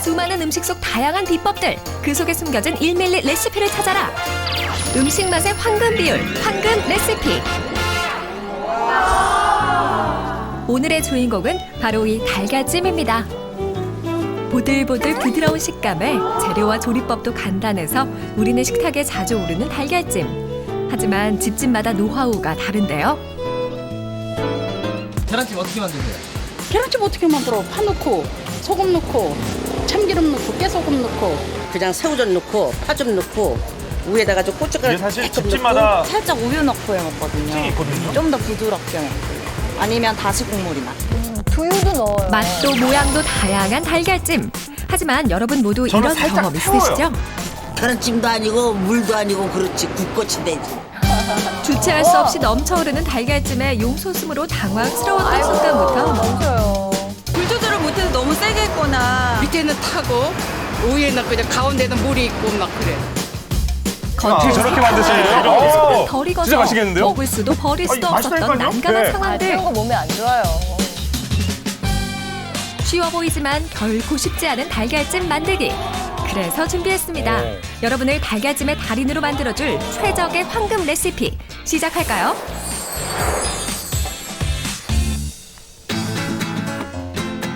수많은 음식 속 다양한 비법들, 그 속에 숨겨진 1밀리 레시피를 찾아라. 음식 맛의 황금 비율, 황금 레시피. 오늘의 주인공은 바로 이 달걀찜입니다. 보들보들 부드러운 식감에 재료와 조리법도 간단해서 우리네 식탁에 자주 오르는 달걀찜. 하지만 집집마다 노하우가 다른데요. 계란찜 어떻게 만드세요? 계란찜 어떻게 만들어? 파 넣고 소금 넣고 참기름 넣고 깨소금 넣고 그냥 새우젓 넣고 파 좀 넣고 위에다가 좀 고춧가루 이게 사실 조금 집집마다 살짝 우유 넣고 해 먹거든요. 특징이 있거든요. 좀 더 부드럽게 먹고. 아니면 다시 국물이나. 두유도 넣어요. 맛도 모양도 다양한 달걀찜. 하지만 여러분 모두 저는 이런 살짝 경험 태워요. 있으시죠? 계란찜도 아니고 물도 아니고 그렇지 국꽃이 되지. 주체할 수 없이 넘쳐오르는 달걀찜에 용소스으로 당황스러웠던 순간부터 넘쳐요. 불 조절을 못해서 너무 세게 했거나. 밑에는 타고 위에는 그냥 가운데는 물이 있고 막 그래. 어떻게 저렇게 만드시는 거예요? 덜 익어서 진짜 맛있겠는데요? 먹을 수도 버릴 수도 아니, 없었던 맛있다니까요? 난감한 네. 상황들. 이런 거 몸에 안 좋아요. 쉬워 보이지만 결코 쉽지 않은 달걀찜 만들기. 그래서 준비했습니다. 여러분을 달걀찜의 달인으로 만들어줄 최적의 황금 레시피. 시작할까요?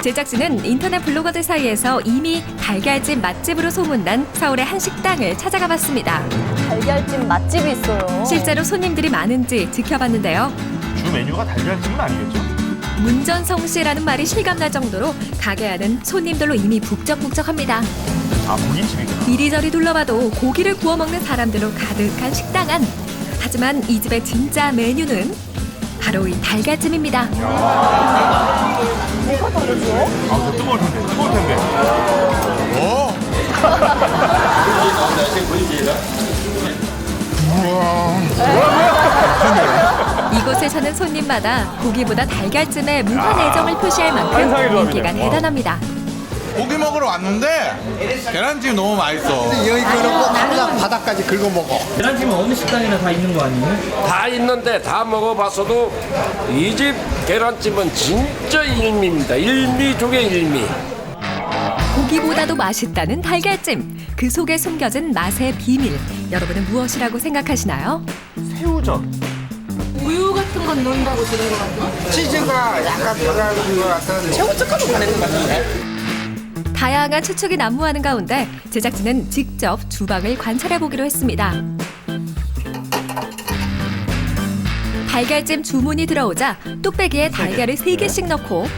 제작진은 인터넷 블로거들 사이에서 이미 달걀찜 맛집으로 소문난 서울의 한 식당을 찾아가 봤습니다. 달걀찜 맛집이 있어요. 실제로 손님들이 많은지 지켜봤는데요. 주 메뉴가 달걀찜은 아니겠죠? 문전성시라는 말이 실감날 정도로 가게 안은 손님들로 이미 북적북적합니다. 아, 고깃집이구나. 이리저리 둘러봐도 고기를 구워 먹는 사람들로 가득한 식당 안. 하지만 이 집의 진짜 메뉴는 바로 이 달걀찜입니다. 아, 저 뜨거울 텐데. 뜨거울 텐데. 이곳에 사는 손님마다 고기보다 달걀찜에 무한 애정을 표시할 만큼 환상의 조합이네. 인기가 대단합니다. 고기 먹으러 왔는데 계란찜 너무 맛있어. 여기는 꼭 항상 바닥까지 긁어 먹어. 계란찜은 어느 식당이나 다 있는 거 아니에요? 다 있는데 다 먹어봤어도 이 집 계란찜은 진짜 일미입니다. 일미 중에 일미. 고기보다도 맛있다는 달걀찜. 그 속에 숨겨진 맛의 비밀. 여러분은 무엇이라고 생각하시나요? 새우젓. 우유 같은 건 넣는다고 들은 것 같아. 치즈가 약간 들어가는 것 같은. 새우젓가루 가는 것 같은데. 다양한 추측이 난무하는 가운데 제작진은 직접 주방을 관찰해 보기로 했습니다. 달걀찜 주문이 들어오자 뚝배기에 달걀을 3개씩 넣고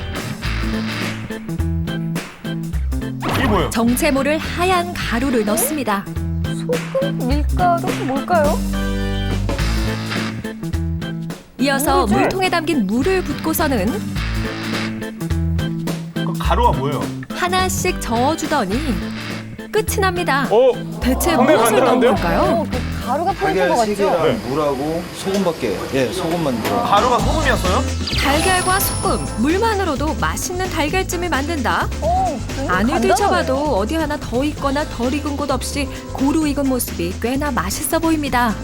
이게 뭐예요? 정체 모를 하얀 가루를 넣습니다. 소금? 밀가루? 뭘까요? 이어서 물통에 담긴 물을 붓고서는 그 가루가 뭐예요? 하나씩 저어주더니 끝이 납니다. 대체 상당히 무엇을 넣은 간단한데요? 걸까요? 그 가루가 포인트인 것 같죠? 물하고 소금밖에. 소금만 들어. 가루가 소금이었어요? 달걀과 소금, 물만으로도 맛있는 달걀찜을 만든다? 안을 간단하네. 들춰봐도 어디 하나 더 익거나 덜 익은 곳 없이 고루 익은 모습이 꽤나 맛있어 보입니다.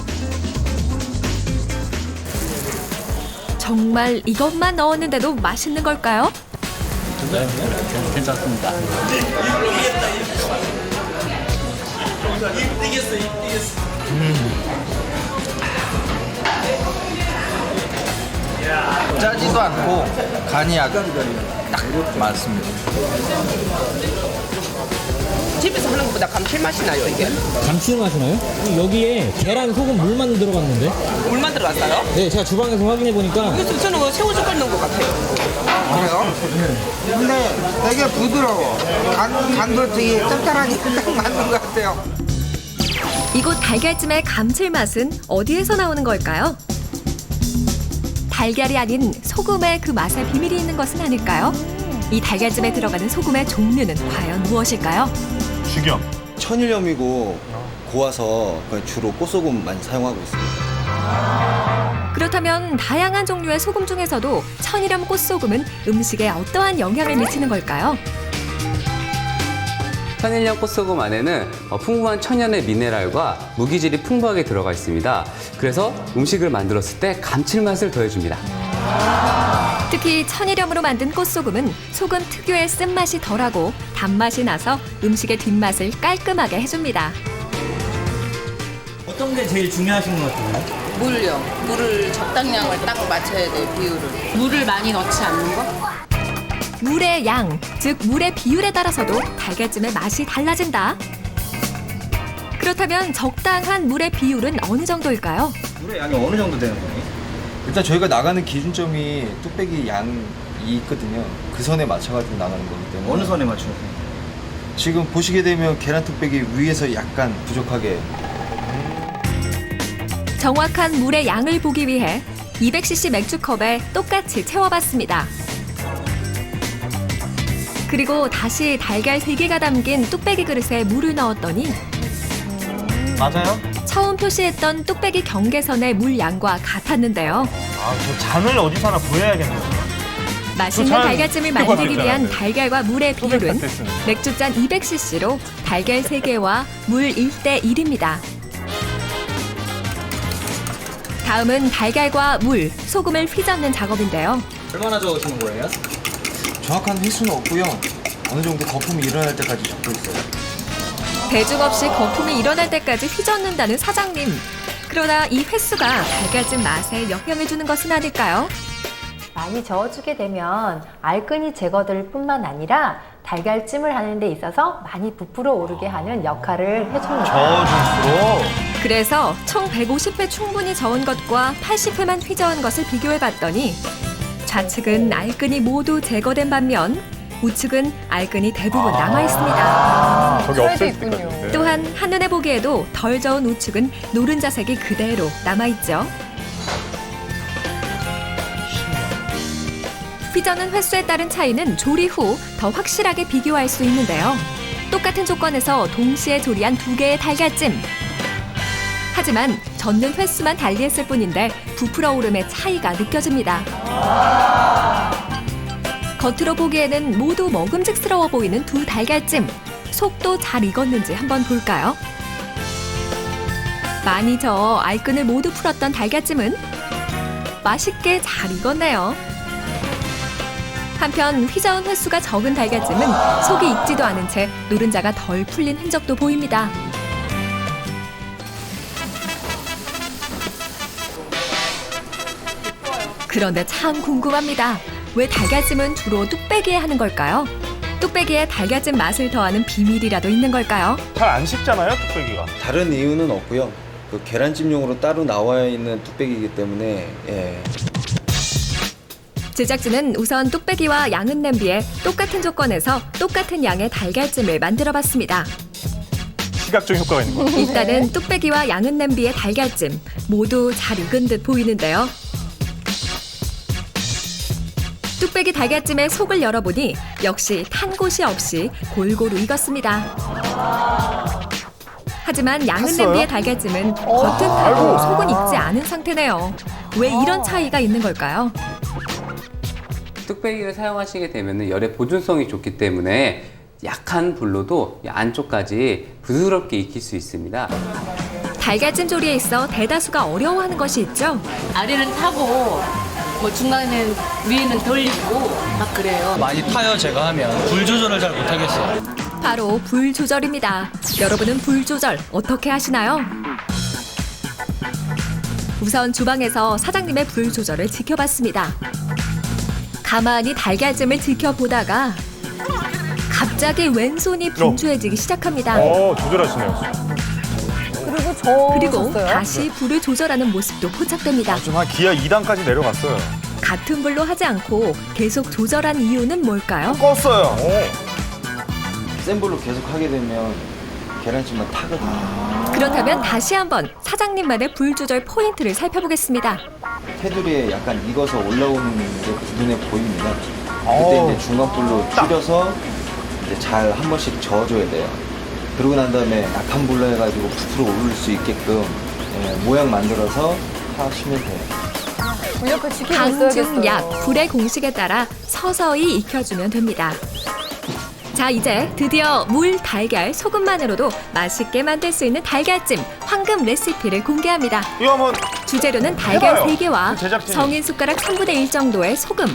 정말 이것만 넣었는데도 맛있는 걸까요? 괜찮습니다. 짜지도 않고 간이 아주 딱 맞습니다. 집에서 하는 것보다 감칠맛이 나요 이게. 감칠맛이 나요? 여기에 계란, 소금, 물만 들어갔는데? 물만 들어갔어요? 네, 제가 주방에서 확인해 보니까 저는 새우젓가루 넣은 것 같아요. 그래요? 근데 되게 부드러워. 간도 되게 짭짤하게 딱 맞는 것 같아요. 이곳 달걀찜의 감칠맛은 어디에서 나오는 걸까요? 달걀이 아닌 소금의 그 맛에 비밀이 있는 것은 아닐까요? 이 달걀찜에 들어가는 소금의 종류는 과연 무엇일까요? 죽염. 천일염이고 고와서 주로 꽃소금 많이 사용하고 있습니다. 그렇다면 다양한 종류의 소금 중에서도 천일염 꽃소금은 음식에 어떠한 영향을 미치는 걸까요? 천일염 꽃소금 안에는 풍부한 천연의 미네랄과 무기질이 풍부하게 들어가 있습니다. 그래서 음식을 만들었을 때 감칠맛을 더해줍니다. 특히 천일염으로 만든 꽃소금은 소금 특유의 쓴맛이 덜하고 단맛이 나서 음식의 뒷맛을 깔끔하게 해줍니다. 어떤 게 제일 중요하신 것 같아요? 물요. 물을 적당량을 딱 맞춰야 돼, 비율을. 물을 많이 넣지 않는 거? 물의 양, 즉 물의 비율에 따라서도 달걀찜의 맛이 달라진다. 그렇다면 적당한 물의 비율은 어느 정도일까요? 물의 양이 어느 정도 되는 거예요? 일단 저희가 나가는 기준점이 뚝배기 양이 있거든요. 그 선에 맞춰가지고 나가는 거기 때문에. 어느 선에 맞추세요? 지금 보시게 되면 계란 뚝배기 위에서 약간 부족하게. 정확한 물의 양을 보기 위해 200cc 맥주컵에 똑같이 채워봤습니다. 그리고 다시 달걀 3개가 담긴 뚝배기 그릇에 물을 넣었더니 맞아요? 처음 표시했던 뚝배기 경계선의 물 양과 같았는데요. 아, 저 잔을 어디서 하나 구해야겠네요. 맛있는 저 잔 달걀찜을 이거 만들기 같았잖아요. 위한 달걀과 물의 비율은 소백카테스는. 맥주잔 200cc로 달걀 3개와 물 1대1입니다. 다음은 달걀과 물, 소금을 휘젓는 작업인데요. 얼마나 저으시는 거예요? 정확한 횟수는 없고요. 어느 정도 거품이 일어날 때까지 적고 있어요. 대중 없이 거품이 일어날 때까지 휘젓는다는 사장님. 그러나 이 횟수가 달걀찜 맛에 영향을 주는 것은 아닐까요? 많이 저어주게 되면 알끈이 제거될 뿐만 아니라 달걀찜을 하는 데 있어서 많이 부풀어 오르게 하는 역할을 해줍니다. 저어줄수록. 그래서 총 150회 충분히 저은 것과 80회만 휘저은 것을 비교해봤더니 좌측은 알끈이 모두 제거된 반면 우측은 알끈이 대부분 남아있습니다. 저기 차이도 없을 있군요. 때까지. 또한 한눈에 보기에도 덜 저은 우측은 노른자색이 그대로 남아있죠. 휘저는 횟수에 따른 차이는 조리 후 더 확실하게 비교할 수 있는데요. 똑같은 조건에서 동시에 조리한 2개의 달걀찜. 하지만 젓는 횟수만 달리했을 뿐인데 부풀어 오름의 차이가 느껴집니다. 겉으로 보기에는 모두 먹음직스러워 보이는 두 달걀찜. 속도 잘 익었는지 한번 볼까요? 많이 저어 알끈을 모두 풀었던 달걀찜은 맛있게 잘 익었네요. 한편 휘저은 횟수가 적은 달걀찜은 속이 익지도 않은 채 노른자가 덜 풀린 흔적도 보입니다. 그런데 참 궁금합니다. 왜 달걀찜은 주로 뚝배기에 하는 걸까요? 뚝배기에 달걀찜 맛을 더하는 비밀이라도 있는 걸까요? 잘 안 식잖아요, 뚝배기가. 다른 이유는 없고요. 그 계란찜용으로 따로 나와 있는 뚝배기이기 때문에 예. 제작진은 우선 뚝배기와 양은 냄비에 똑같은 조건에서 똑같은 양의 달걀찜을 만들어봤습니다. 시각적 효과가 있는 거. 일단은 뚝배기와 양은 냄비의 달걀찜 모두 잘 익은 듯 보이는데요. 뚝배기 달걀찜의 속을 열어보니 역시 탄 곳이 없이 골고루 익었습니다. 하지만 양은 탔어요? 냄비의 달걀찜은 겉은 타고 속은 익지 않은 상태네요. 왜 이런 차이가 있는 걸까요? 뚝배기를 사용하시게 되면 열의 보존성이 좋기 때문에 약한 불로도 안쪽까지 부드럽게 익힐 수 있습니다. 달걀찜 조리에 있어 대다수가 어려워하는 것이 있죠. 아래는 타고 뭐 중간에는 위에는 덜 익고 막 그래요. 많이 타요, 제가 하면. 불 조절을 잘 못하겠어요. 바로 불 조절입니다. 여러분은 불 조절 어떻게 하시나요? 우선 주방에서 사장님의 불 조절을 지켜봤습니다. 가만히 달걀찜을 지켜보다가 갑자기 왼손이 분주해지기 시작합니다. 조절하시네요. 그리고 그리고 다시 불을 조절하는 모습도 포착됩니다. 지금 한 기아 2단까지 내려갔어요. 같은 불로 하지 않고 계속 조절한 이유는 뭘까요? 껐어요. 센 불로 계속 하게 되면 계란찜만 타거든요. 그렇다면 다시 한번 사장님만의 불 조절 포인트를 살펴보겠습니다. 테두리에 약간 익어서 올라오는 게 눈에 보입니다. 그때 이제 중간 불로 줄여서 이제 잘 한 번씩 저어줘야 돼요. 그러고 난 다음에 약한 불로 해가지고 부풀어 오를 수 있게끔 모양 만들어서 하시면 돼요. 이렇게 지키고 강, 중, 있어야겠어요. 약, 불의 공식에 따라 서서히 익혀주면 됩니다. 자, 이제 드디어 물, 달걀, 소금만으로도 맛있게 만들 수 있는 달걀찜 황금 레시피를 공개합니다. 이거 한번 주재료는 달걀 해봐요. 3개와 그 제작진이. 성인 숟가락 3분의 1 정도의 소금,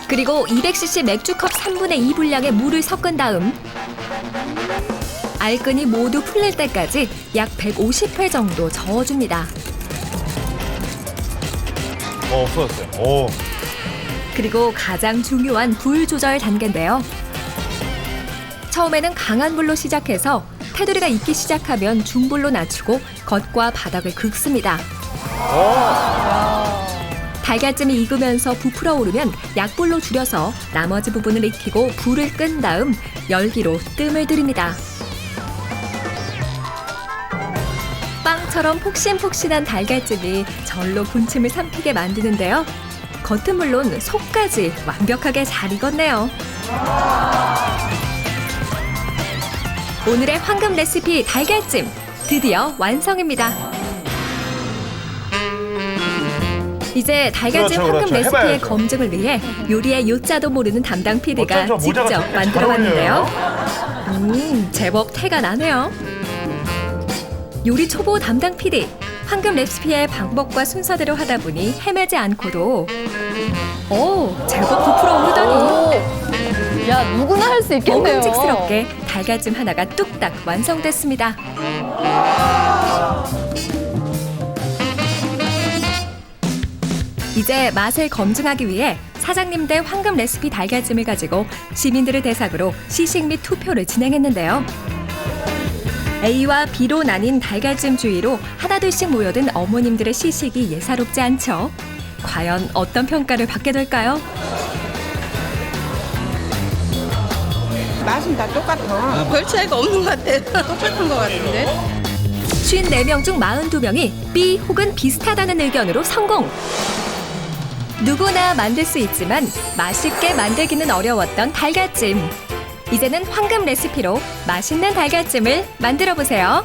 그리고 200cc 맥주컵 3분의 2 분량의 물을 섞은 다음 알끈이 모두 풀릴 때까지 약 150회 정도 저어줍니다. 없어졌어요. 오. 그리고 가장 중요한 불 조절 단계인데요. 처음에는 강한 불로 시작해서 테두리가 익기 시작하면 중불로 낮추고 겉과 바닥을 긁습니다. 달걀찜이 익으면서 부풀어 오르면 약불로 줄여서 나머지 부분을 익히고 불을 끈 다음 열기로 뜸을 들입니다. 빵처럼 폭신폭신한 달걀찜이 절로 군침을 삼키게 만드는데요. 겉은 물론 속까지 완벽하게 잘 익었네요. 오늘의 황금 레시피 달걀찜 드디어 완성입니다. 이제 달걀찜 그렇죠, 황금 그렇죠. 레시피의 해봐야죠. 검증을 위해 요리의 요자도 모르는 담당 PD가 어쩜 저 모자가 직접 저렇게 잘 만들어봤는데요. 제법 태가 나네요. 요리 초보 담당 PD, 황금 레시피의 방법과 순서대로 하다 보니 헤매지 않고도 제법 부풀어 오르더니 야, 누구나 할 수 있겠네요. 먹음직스럽게 달걀찜 하나가 뚝딱 완성됐습니다. 이제 맛을 검증하기 위해 사장님 대 황금 레시피 달걀찜을 가지고 시민들을 대상으로 시식 및 투표를 진행했는데요. A와 B로 나뉜 달걀찜 주위로 하나둘씩 모여든 어머님들의 시식이 예사롭지 않죠. 과연 어떤 평가를 받게 될까요? 맛은 다 똑같아. 별 차이가 없는 것 같아요. 똑같은 것 같은데. 54명 중 42명이 B 혹은 비슷하다는 의견으로 성공! 누구나 만들 수 있지만 맛있게 만들기는 어려웠던 달걀찜. 이제는 황금 레시피로 맛있는 달걀찜을 만들어 보세요.